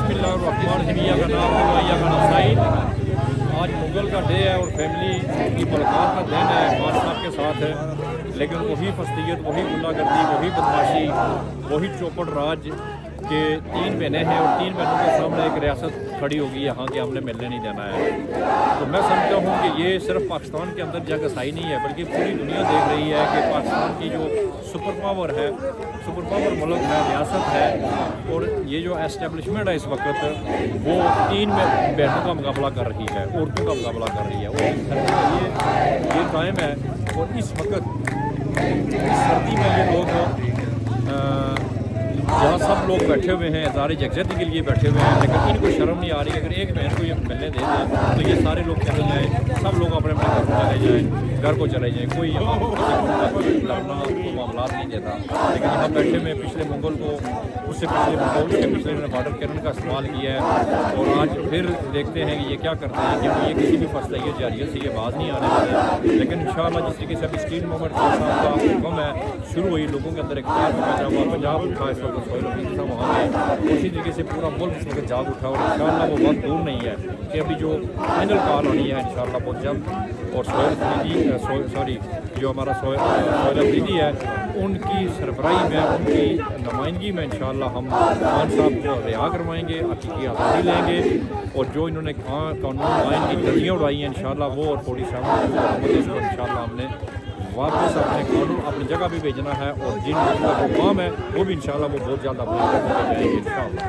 बिस्मिल्लाहिर्रहमानिर्रहीम का नाम है का नस्ताइन। आज मुगल का डे है और फैमिली की मुलाकात का दिन है खान साहब के साथ है, लेकिन वही फस्तियत, वही गुंडागर्दी, वही बदमाशी, वही चौपड़ राज के 3 महीने हैं और 3 महीनों के सामने एक रियासत खड़ी होगी यहाँ कि हमने मिलने नहीं देना है। तो मैं समझता हूँ कि ये सिर्फ पाकिस्तान के अंदर जगहसाई नहीं है, बल्कि पूरी दुनिया देख रही है कि पाकिस्तान की जो सुपर पावर है, सुपर पावर मुल्क है, रियासत है, और ये जो एस्टेब्लिशमेंट है इस वक्त वो 3 बहनों का मुकाबला कर रही है, औरतों का मुकाबला कर रही है। और ये टाइम है और इस वक्त इस सर्दी में ये लोग जहाँ सब लोग बैठे हुए हैं इज़हार यकजहती के लिए बैठे हुए हैं, लेकिन इनको शर्म नहीं आ रही कि अगर एक बहन को ये मिलने दे दें तो ये सारे लोग चले जाएँ, सब लोग अपने अपने घर को चले जाएँ, घर को चले जाएँ, कोई यहाँ लड़ना को मामला नहीं देता। लेकिन यहाँ बैठे हुए पिछले मंगल को, उससे पिछले मंगल के पिछले उन्होंने बॉर्डर कैनन का इस्तेमाल किया है, और आज फिर देखते हैं कि ये क्या करते हैं, क्योंकि ये किसी भी फसला ये जारियत से ये बात नहीं आने वाली। लेकिन इंशाअल्लाह जिस तरीके से अभी स्टील मूवमेंट साहब का हुक्म है शुरू हुई, लोगों के अंदर एक पैदा हुआ, पंजाब उठा इस वक्त सोहेल वहाँ पे उसी तरीके से पूरा मुल्क इस वक्त जाग उठा, और इंशाअल्लाह वो बहुत दूर नहीं है कि अभी जो फाइनल कॉल होनी है इंशाअल्लाह बहुत जल्द। और जो हमारा सोहेल अफरीदी है उनकी सरबराही में, उनकी नुमाइंदगी में इंशाअल्लाह हम खान साहब को रिहा करवाएंगे, हकीकी आज़ादी लेंगे, और जो इन्होंने कानून आइन की गलियाँ उड़ाई हैं इंशाअल्लाह वो, और थोड़ी शामिल इसको इंशाअल्लाह हमने वापस अपने कानून अपनी जगह भी भेजना है, और जिन लोगों का जो काम है वो भी इंशाअल्लाह वो बहुत ज़्यादा अपनी जगह पे जाएंगे इंशाअल्लाह।